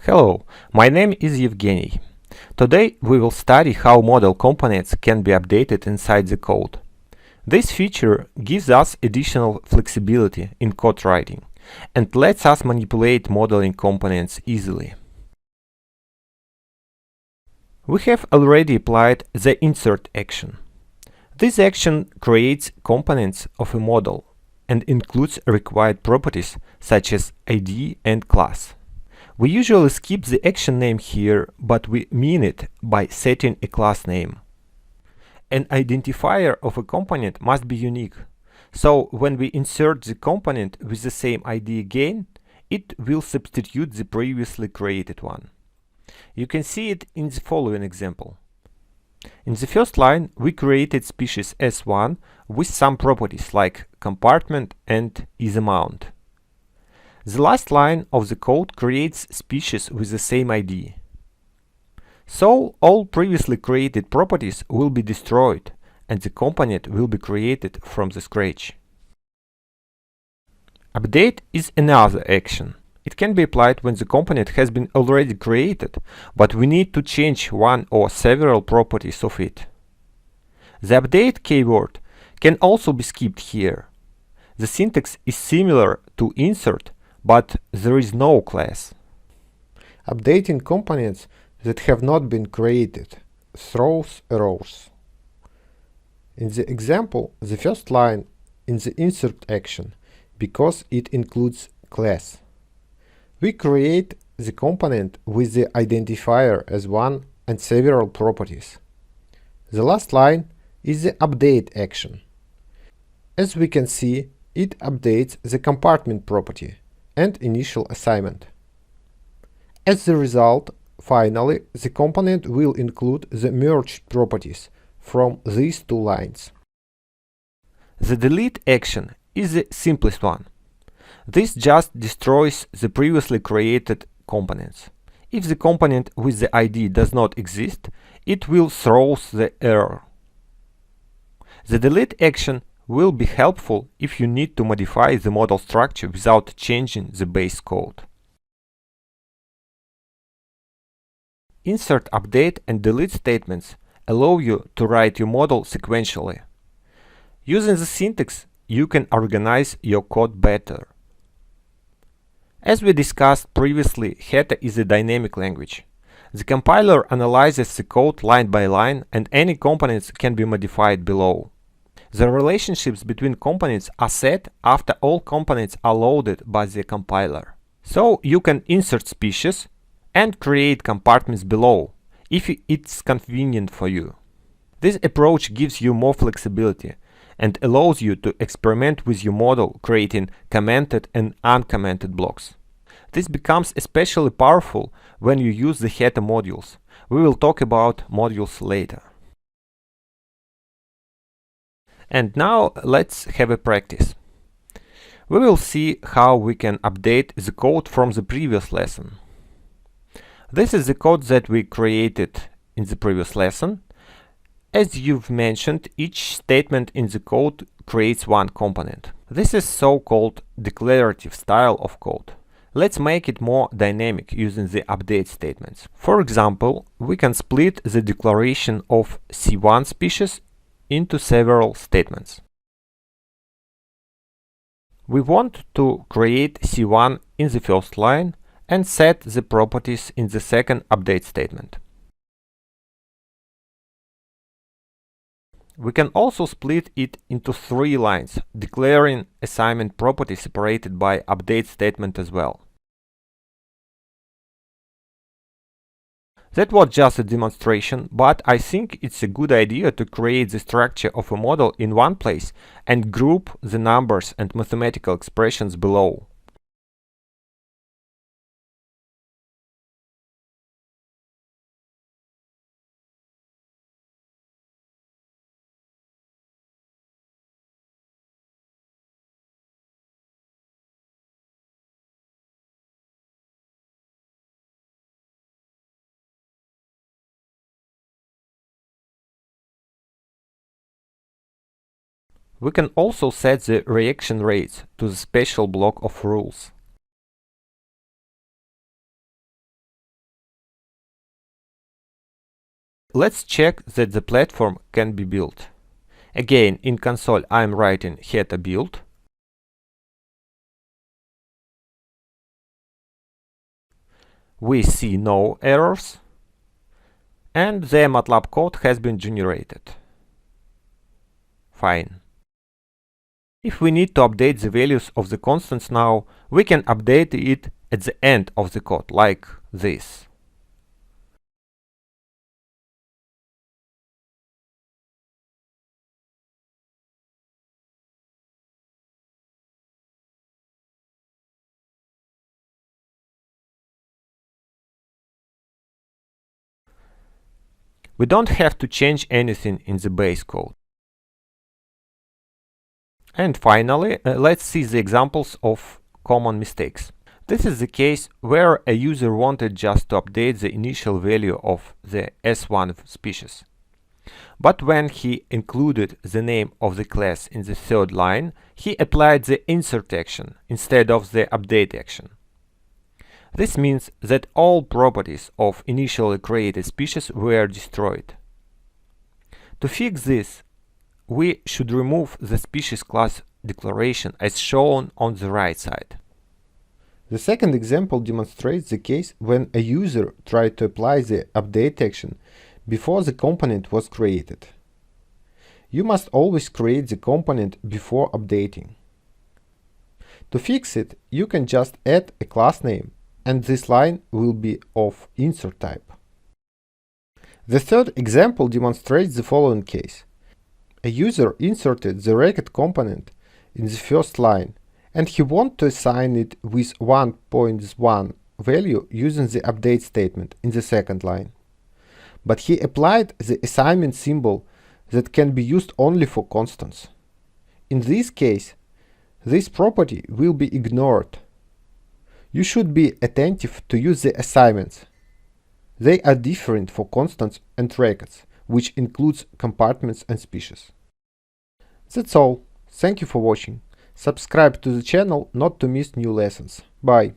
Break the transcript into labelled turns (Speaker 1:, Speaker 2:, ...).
Speaker 1: Hello, my name is Evgeny. Today we will study how model components can be updated inside the code. This feature gives us additional flexibility in code writing and lets us manipulate modeling components easily. We have already applied the insert action. This action creates components of a model and includes required properties such as ID and class. We usually skip the action name here, but we mean it by setting a class name. An identifier of a component must be unique, so when we insert the component with the same ID again, it will substitute the previously created one. You can see it in the following example. In the first line, we created species S1 with some properties like compartment and isAmount. The last line of the code creates species with the same ID. So all previously created properties will be destroyed and the component will be created from the scratch. Update is another action. It can be applied when the component has been already created, but we need to change one or several properties of it. The update keyword can also be skipped here. The syntax is similar to insert, but there is no class.
Speaker 2: Updating components that have not been created throws errors. In the example, the first line in the insert action, because it includes class. We create the component with the identifier S1 and several properties. The last line is the update action. As we can see, it updates the compartment property and initial assignment. As a result, finally, the component will include the merged properties from these two lines.
Speaker 1: The delete action is the simplest one. This just destroys the previously created components. If the component with the ID does not exist, it will throw the error. The delete action will be helpful if you need to modify the model structure without changing the base code. Insert, update and delete statements allow you to write your model sequentially. Using the syntax, you can organize your code better. As we discussed previously, Heta is a dynamic language. The compiler analyzes the code line by line and any components can be modified below. The relationships between components are set after all components are loaded by the compiler. So you can insert species and create compartments below, if it's convenient for you. This approach gives you more flexibility and allows you to experiment with your model, creating commented and uncommented blocks. This becomes especially powerful when you use the Heta modules. We will talk about modules later. And now let's have a practice. We will see how we can update the code from the previous lesson. This is the code that we created in the previous lesson. As you've mentioned, each statement in the code creates one component. This is so-called declarative style of code. Let's make it more dynamic using the update statements. For example, we can split the declaration of C1 species into several statements. We want to create C1 in the first line and set the properties in the second update statement. We can also split it into 3 lines, declaring assignment property separated by update statement as well. That was just a demonstration, but I think it's a good idea to create the structure of a model in one place and group the numbers and mathematical expressions below. We can also set the reaction rates to the special block of rules. Let's check that the platform can be built. Again, in console I'm writing header build. We see no errors, and the MATLAB code has been generated. Fine. If we need to update the values of the constants now, we can update it at the end of the code, like this. We don't have to change anything in the base code. And finally, let's see the examples of common mistakes. This is the case where a user wanted just to update the initial value of the S1 species. But when he included the name of the class in the third line, he applied the insert action instead of the update action. This means that all properties of initially created species were destroyed. To fix this, we should remove the species class declaration as shown on the right side.
Speaker 2: The second example demonstrates the case when a user tried to apply the update action before the component was created. You must always create the component before updating. To fix it, you can just add a class name, and this line will be of insert type. The third example demonstrates the following case. A user inserted the racket component in the first line, and he wants to assign it with 1.1 value using the update statement in the second line. But he applied the assignment symbol that can be used only for constants. In this case, this property will be ignored. You should be attentive to use the assignments. They are different for constants and rackets, which includes compartments and species. That's all. Thank you for watching. Subscribe to the channel not to miss new lessons. Bye.